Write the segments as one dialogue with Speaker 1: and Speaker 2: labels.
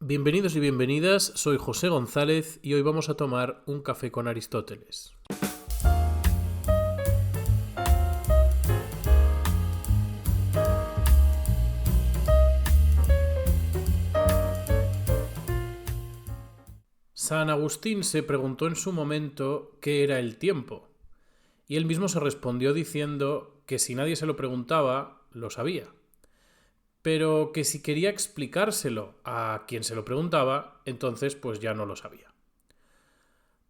Speaker 1: Bienvenidos y bienvenidas, soy José González y hoy vamos a tomar un café con Aristóteles. San Agustín se preguntó en su momento qué era el tiempo, y él mismo se respondió diciendo que si nadie se lo preguntaba, lo sabía, pero que si quería explicárselo a quien se lo preguntaba, entonces pues ya no lo sabía.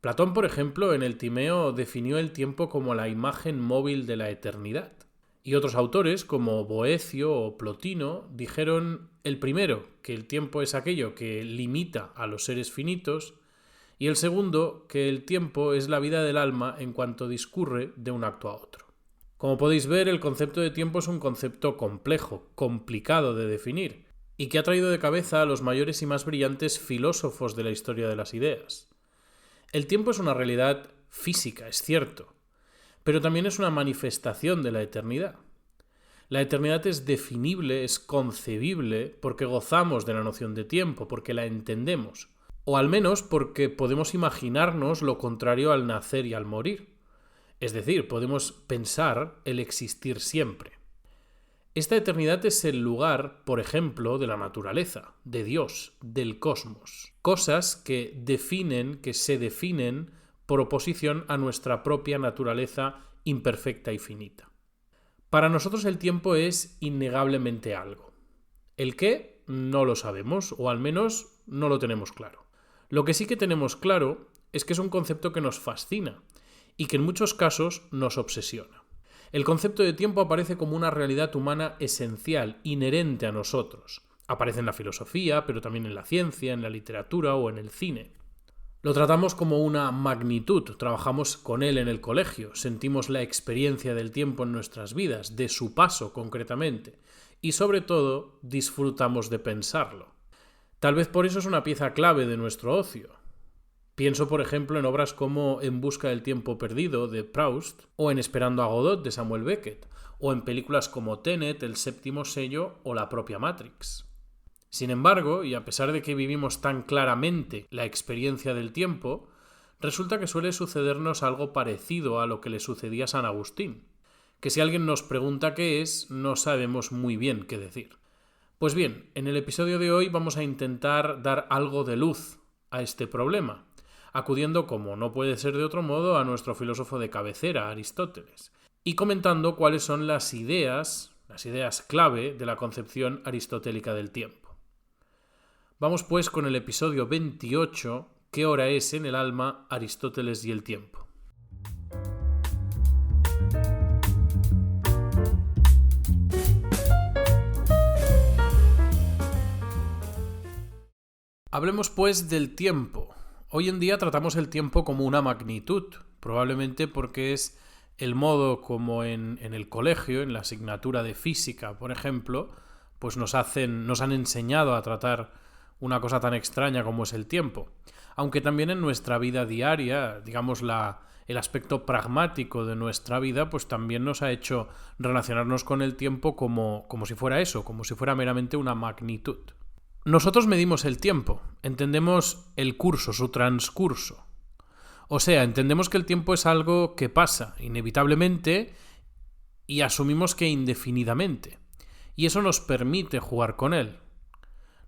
Speaker 1: Platón, por ejemplo, en el Timeo definió el tiempo como la imagen móvil de la eternidad. Y otros autores, como Boecio o Plotino, dijeron el primero, que el tiempo es aquello que limita a los seres finitos, y el segundo, que el tiempo es la vida del alma en cuanto discurre de un acto a otro. Como podéis ver, el concepto de tiempo es un concepto complejo, complicado de definir, y que ha traído de cabeza a los mayores y más brillantes filósofos de la historia de las ideas. El tiempo es una realidad física, es cierto, pero también es una manifestación de la eternidad. La eternidad es definible, es concebible, porque gozamos de la noción de tiempo, porque la entendemos, o al menos porque podemos imaginarnos lo contrario al nacer y al morir. Es decir, podemos pensar el existir siempre. Esta eternidad es el lugar, por ejemplo, de la naturaleza, de Dios, del cosmos. Cosas que se definen por oposición a nuestra propia naturaleza imperfecta y finita. Para nosotros el tiempo es innegablemente algo. ¿El qué? No lo sabemos, o al menos no lo tenemos claro. Lo que sí que tenemos claro es que es un concepto que nos fascina y que en muchos casos nos obsesiona. El concepto de tiempo aparece como una realidad humana esencial, inherente a nosotros. Aparece en la filosofía, pero también en la ciencia, en la literatura o en el cine. Lo tratamos como una magnitud, trabajamos con él en el colegio, sentimos la experiencia del tiempo en nuestras vidas, de su paso concretamente, y sobre todo disfrutamos de pensarlo. Tal vez por eso es una pieza clave de nuestro ocio. Pienso, por ejemplo, en obras como En busca del tiempo perdido, de Proust, o en Esperando a Godot, de Samuel Beckett, o en películas como Tenet, El séptimo sello o la propia Matrix. Sin embargo, y a pesar de que vivimos tan claramente la experiencia del tiempo, resulta que suele sucedernos algo parecido a lo que le sucedía a San Agustín, que si alguien nos pregunta qué es, no sabemos muy bien qué decir. Pues bien, en el episodio de hoy vamos a intentar dar algo de luz a este problema, acudiendo, como no puede ser de otro modo, a nuestro filósofo de cabecera, Aristóteles, y comentando cuáles son las ideas clave de la concepción aristotélica del tiempo. Vamos pues con el episodio 28, ¿Qué hora es en el alma, Aristóteles y el tiempo? Hablemos pues del tiempo. Hoy en día tratamos el tiempo como una magnitud, probablemente porque es el modo como en el colegio, en la asignatura de física, por ejemplo, pues nos han enseñado a tratar una cosa tan extraña como es el tiempo. Aunque también en nuestra vida diaria, digamos el aspecto pragmático de nuestra vida, pues también nos ha hecho relacionarnos con el tiempo como si fuera eso, como si fuera meramente una magnitud. Nosotros medimos el tiempo, entendemos el curso, su transcurso. O sea, entendemos que el tiempo es algo que pasa inevitablemente y asumimos que indefinidamente. Y eso nos permite jugar con él.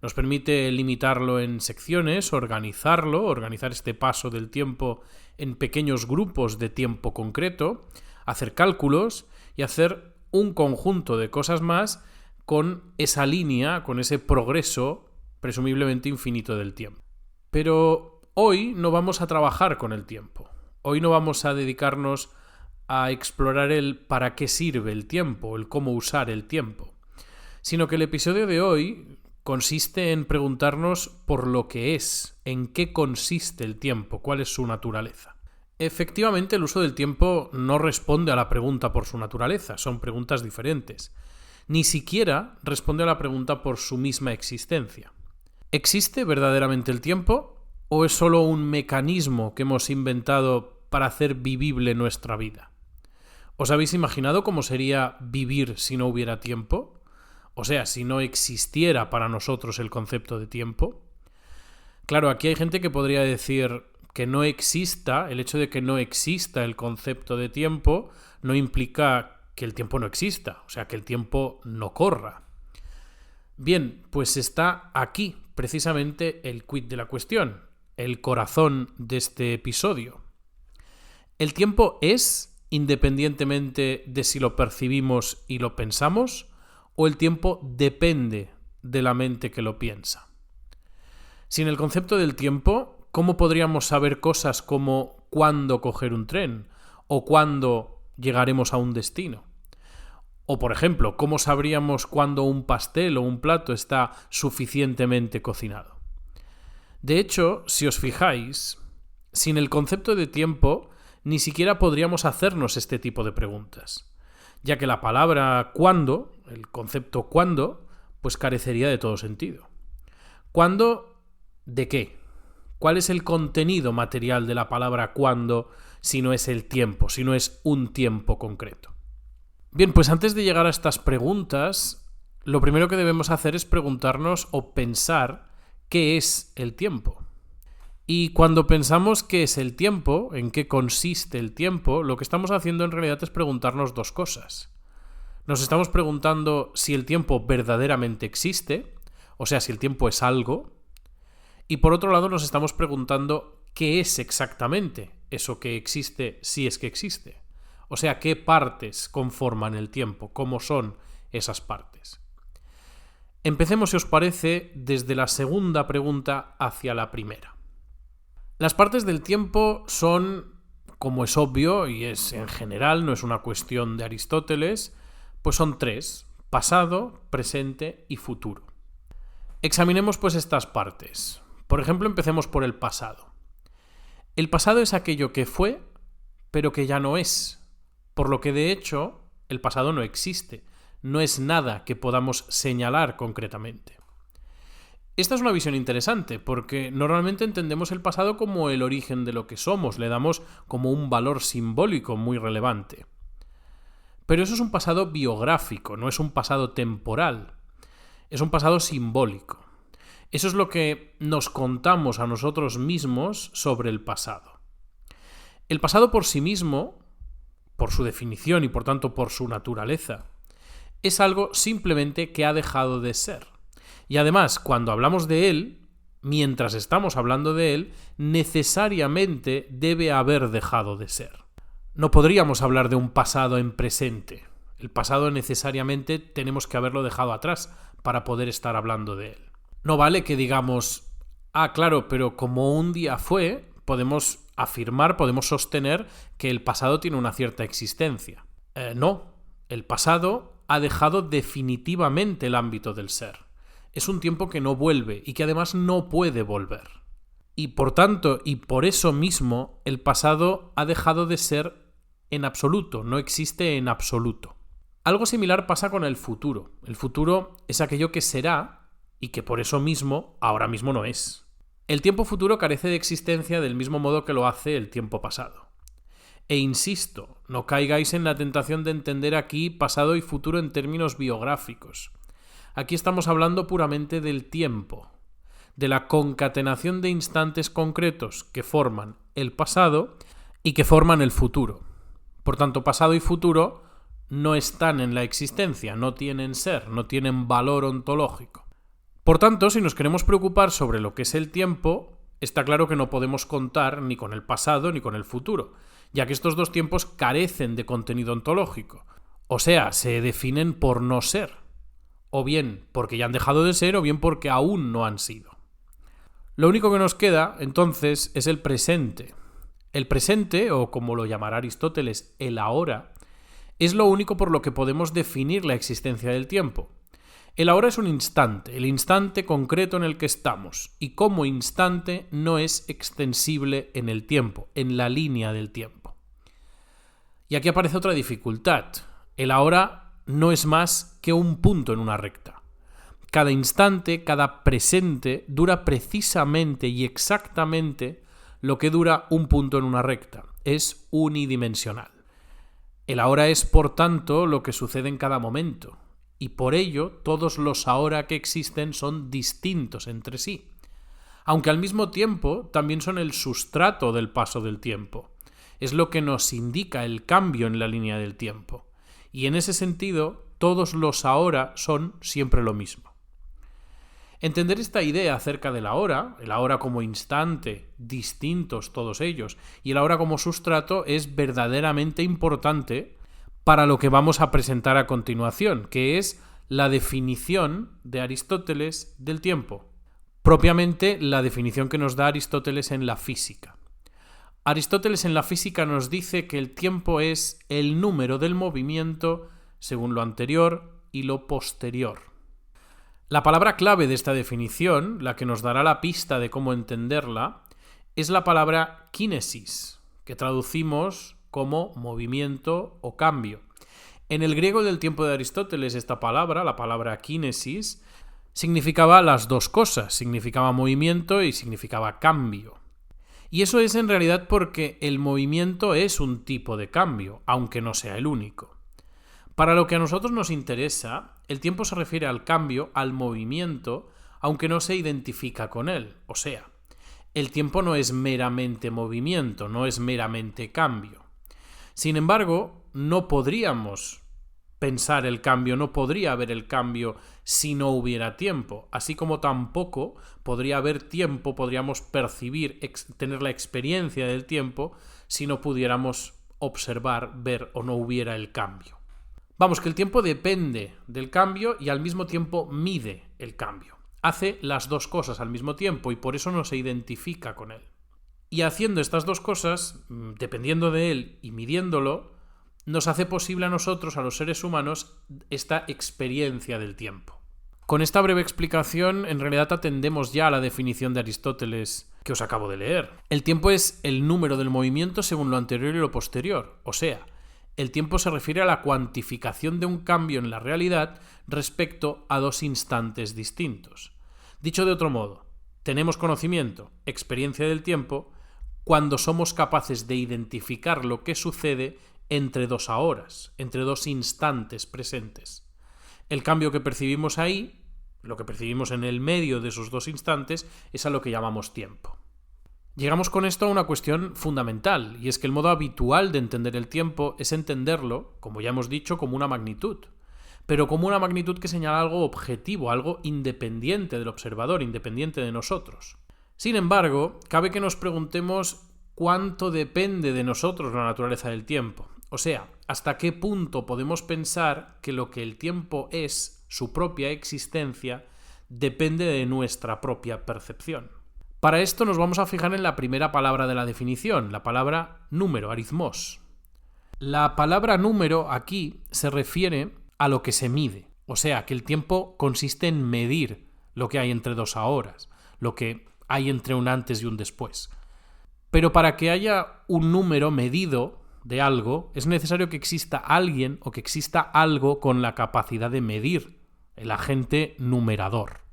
Speaker 1: Nos permite limitarlo en secciones, organizar este paso del tiempo en pequeños grupos de tiempo concreto, hacer cálculos y hacer un conjunto de cosas más con esa línea, con ese progreso presumiblemente infinito del tiempo. Pero hoy no vamos a trabajar con el tiempo. Hoy no vamos a dedicarnos a explorar el para qué sirve el tiempo, el cómo usar el tiempo, sino que el episodio de hoy consiste en preguntarnos por lo que es, en qué consiste el tiempo, cuál es su naturaleza. Efectivamente, el uso del tiempo no responde a la pregunta por su naturaleza, son preguntas diferentes. Ni siquiera responde a la pregunta por su misma existencia. ¿Existe verdaderamente el tiempo o es solo un mecanismo que hemos inventado para hacer vivible nuestra vida? ¿Os habéis imaginado cómo sería vivir si no hubiera tiempo? O sea, si no existiera para nosotros el concepto de tiempo. Claro, aquí hay gente que podría decir que no exista, el hecho de que no exista el concepto de tiempo no implica que el tiempo no exista, o sea, que el tiempo no corra. Bien, pues está aquí precisamente el quid de la cuestión, el corazón de este episodio. El tiempo es, independientemente de si lo percibimos y lo pensamos, o el tiempo depende de la mente que lo piensa. Sin el concepto del tiempo, ¿cómo podríamos saber cosas como cuándo coger un tren o cuándo llegaremos a un destino? O, por ejemplo, ¿cómo sabríamos cuándo un pastel o un plato está suficientemente cocinado? De hecho, si os fijáis, sin el concepto de tiempo, ni siquiera podríamos hacernos este tipo de preguntas, ya que la palabra cuándo, el concepto cuándo, pues carecería de todo sentido. ¿Cuándo de qué? ¿Cuál es el contenido material de la palabra cuándo si no es el tiempo, si no es un tiempo concreto? Bien, pues antes de llegar a estas preguntas, lo primero que debemos hacer es preguntarnos o pensar qué es el tiempo. Y cuando pensamos qué es el tiempo, en qué consiste el tiempo, lo que estamos haciendo en realidad es preguntarnos dos cosas. Nos estamos preguntando si el tiempo verdaderamente existe, o sea, si el tiempo es algo, y por otro lado nos estamos preguntando qué es exactamente eso que existe, si es que existe. O sea, qué partes conforman el tiempo, cómo son esas partes. Empecemos, si os parece, desde la segunda pregunta hacia la primera. Las partes del tiempo son, como es obvio y es en general, no es una cuestión de Aristóteles, pues son tres: pasado, presente y futuro. Examinemos pues estas partes. Por ejemplo, empecemos por el pasado. El pasado es aquello que fue, pero que ya no es. Por lo que, de hecho, el pasado no existe. No es nada que podamos señalar concretamente. Esta es una visión interesante, porque normalmente entendemos el pasado como el origen de lo que somos, le damos como un valor simbólico muy relevante. Pero eso es un pasado biográfico, no es un pasado temporal. Es un pasado simbólico. Eso es lo que nos contamos a nosotros mismos sobre el pasado. El pasado por sí mismo, por su definición y por tanto por su naturaleza, es algo simplemente que ha dejado de ser. Y además, cuando hablamos de él, mientras estamos hablando de él, necesariamente debe haber dejado de ser. No podríamos hablar de un pasado en presente. El pasado necesariamente tenemos que haberlo dejado atrás para poder estar hablando de él. No vale que digamos, claro, pero como un día fue, podemos afirmar, podemos sostener que el pasado tiene una cierta existencia. No, el pasado ha dejado definitivamente el ámbito del ser. Es un tiempo que no vuelve y que además no puede volver. Y por tanto, y por eso mismo, el pasado ha dejado de ser en absoluto, no existe en absoluto. Algo similar pasa con el futuro. El futuro es aquello que será y que por eso mismo ahora mismo no es. El tiempo futuro carece de existencia del mismo modo que lo hace el tiempo pasado. E insisto, no caigáis en la tentación de entender aquí pasado y futuro en términos biográficos. Aquí estamos hablando puramente del tiempo, de la concatenación de instantes concretos que forman el pasado y que forman el futuro. Por tanto, pasado y futuro no están en la existencia, no tienen ser, no tienen valor ontológico. Por tanto, si nos queremos preocupar sobre lo que es el tiempo, está claro que no podemos contar ni con el pasado ni con el futuro, ya que estos dos tiempos carecen de contenido ontológico. O sea, se definen por no ser, o bien porque ya han dejado de ser, o bien porque aún no han sido. Lo único que nos queda, entonces, es el presente. El presente, o como lo llamará Aristóteles, el ahora, es lo único por lo que podemos definir la existencia del tiempo. El ahora es un instante, el instante concreto en el que estamos, y como instante no es extensible en el tiempo, en la línea del tiempo. Y aquí aparece otra dificultad. El ahora no es más que un punto en una recta. Cada instante, cada presente, dura precisamente y exactamente lo que dura un punto en una recta. Es unidimensional. El ahora es, por tanto, lo que sucede en cada momento. Y por ello, todos los ahora que existen son distintos entre sí. aunque al mismo tiempo también son el sustrato del paso del tiempo. Es lo que nos indica el cambio en la línea del tiempo. Y en ese sentido, todos los ahora son siempre lo mismo. Entender esta idea acerca del ahora, el ahora como instante, distintos todos ellos, y el ahora como sustrato es verdaderamente importante para lo que vamos a presentar a continuación, que es la definición de Aristóteles del tiempo. Propiamente la definición que nos da Aristóteles en la física. Aristóteles en la física nos dice que el tiempo es el número del movimiento según lo anterior y lo posterior. La palabra clave de esta definición, la que nos dará la pista de cómo entenderla, es la palabra kinesis, que traducimos como movimiento o cambio. En el griego del tiempo de Aristóteles, esta palabra, la palabra kinesis, significaba las dos cosas, significaba movimiento y significaba cambio. Y eso es en realidad porque el movimiento es un tipo de cambio, aunque no sea el único. Para lo que a nosotros nos interesa, el tiempo se refiere al cambio, al movimiento, aunque no se identifica con él. O sea, el tiempo no es meramente movimiento, no es meramente cambio. Sin embargo, no podríamos pensar el cambio, no podría haber el cambio si no hubiera tiempo, así como tampoco podría haber tiempo, podríamos percibir, tener la experiencia del tiempo si no pudiéramos observar, ver o no hubiera el cambio. Vamos, que el tiempo depende del cambio y al mismo tiempo mide el cambio. Hace las dos cosas al mismo tiempo y por eso no se identifica con él. Y haciendo estas dos cosas, dependiendo de él y midiéndolo, nos hace posible a nosotros, a los seres humanos, esta experiencia del tiempo. Con esta breve explicación, en realidad atendemos ya a la definición de Aristóteles que os acabo de leer. El tiempo es el número del movimiento según lo anterior y lo posterior. O sea, el tiempo se refiere a la cuantificación de un cambio en la realidad respecto a dos instantes distintos. Dicho de otro modo, tenemos conocimiento, experiencia del tiempo, cuando somos capaces de identificar lo que sucede entre dos ahoras, entre dos instantes presentes. El cambio que percibimos ahí, lo que percibimos en el medio de esos dos instantes, es a lo que llamamos tiempo. Llegamos con esto a una cuestión fundamental, y es que el modo habitual de entender el tiempo es entenderlo, como ya hemos dicho, como una magnitud, pero como una magnitud que señala algo objetivo, algo independiente del observador, independiente de nosotros. Sin embargo, cabe que nos preguntemos cuánto depende de nosotros la naturaleza del tiempo. O sea, hasta qué punto podemos pensar que lo que el tiempo es, su propia existencia, depende de nuestra propia percepción. Para esto nos vamos a fijar en la primera palabra de la definición, la palabra número, arismos. La palabra número aquí se refiere a lo que se mide, o sea, que el tiempo consiste en medir lo que hay entre dos ahoras, lo que hay entre un antes y un después. Pero para que haya un número medido de algo, es necesario que exista alguien o que exista algo con la capacidad de medir, el agente numerador.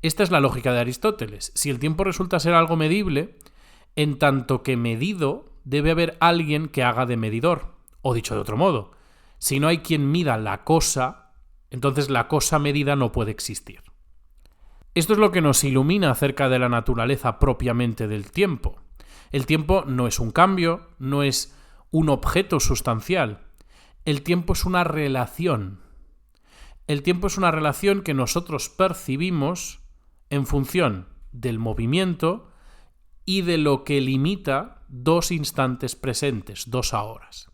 Speaker 1: Esta es la lógica de Aristóteles. Si el tiempo resulta ser algo medible, en tanto que medido, debe haber alguien que haga de medidor. O dicho de otro modo, si no hay quien mida la cosa, entonces la cosa medida no puede existir. Esto es lo que nos ilumina acerca de la naturaleza propiamente del tiempo. El tiempo no es un cambio, no es un objeto sustancial. El tiempo es una relación. El tiempo es una relación que nosotros percibimos en función del movimiento y de lo que limita dos instantes presentes, dos ahoras.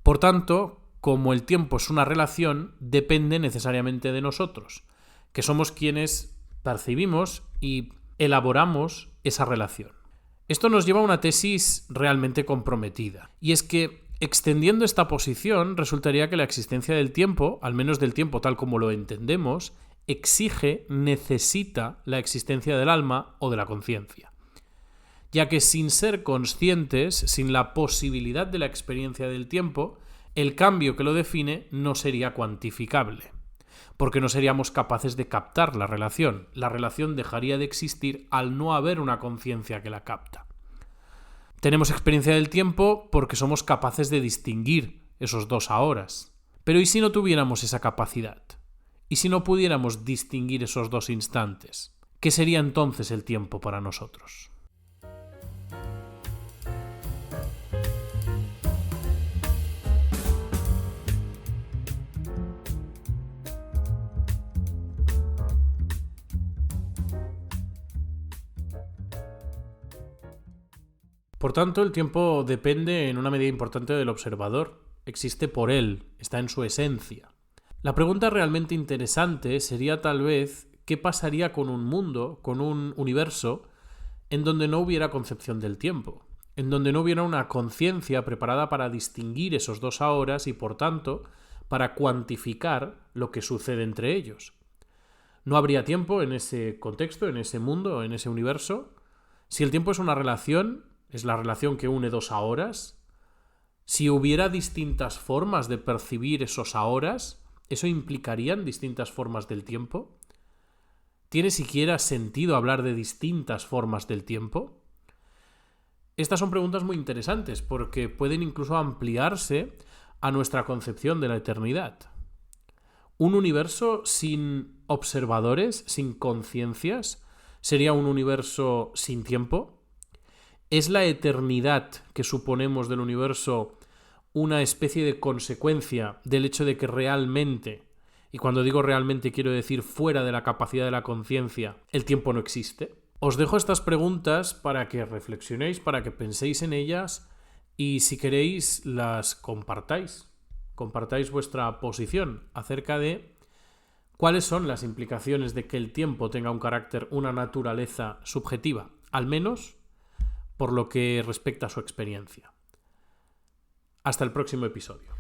Speaker 1: Por tanto, como el tiempo es una relación, depende necesariamente de nosotros, que somos quienes percibimos y elaboramos esa relación. Esto nos lleva a una tesis realmente comprometida, y es que extendiendo esta posición resultaría que la existencia del tiempo, al menos del tiempo tal como lo entendemos, exige, necesita la existencia del alma o de la conciencia, ya que sin ser conscientes, sin la posibilidad de la experiencia del tiempo, el cambio que lo define no sería cuantificable, porque no seríamos capaces de captar la relación. La relación dejaría de existir al no haber una conciencia que la capta. Tenemos experiencia del tiempo porque somos capaces de distinguir esos dos ahoras. Pero ¿y si no tuviéramos esa capacidad? ¿Y si no pudiéramos distinguir esos dos instantes? ¿qué sería entonces el tiempo para nosotros? Por tanto, el tiempo depende en una medida importante del observador. Existe por él, está en su esencia. La pregunta realmente interesante sería tal vez qué pasaría con un mundo, con un universo, en donde no hubiera concepción del tiempo, en donde no hubiera una conciencia preparada para distinguir esos dos ahoras y, por tanto, para cuantificar lo que sucede entre ellos. No habría tiempo en ese contexto, en ese mundo, en ese universo. Si el tiempo es una relación, es la relación que une dos ahoras. Si hubiera distintas formas de percibir esos ahoras, ¿eso implicarían distintas formas del tiempo? ¿Tiene siquiera sentido hablar de distintas formas del tiempo? Estas son preguntas muy interesantes porque pueden incluso ampliarse a nuestra concepción de la eternidad. ¿Un universo sin observadores, sin conciencias, sería un universo sin tiempo? ¿Es la eternidad que suponemos del universo una especie de consecuencia del hecho de que realmente, y cuando digo realmente quiero decir fuera de la capacidad de la conciencia, el tiempo no existe? Os dejo estas preguntas para que reflexionéis, para que penséis en ellas y si queréis las compartáis. Compartáis vuestra posición acerca de cuáles son las implicaciones de que el tiempo tenga un carácter, una naturaleza subjetiva, al menos por lo que respecta a su experiencia. Hasta el próximo episodio.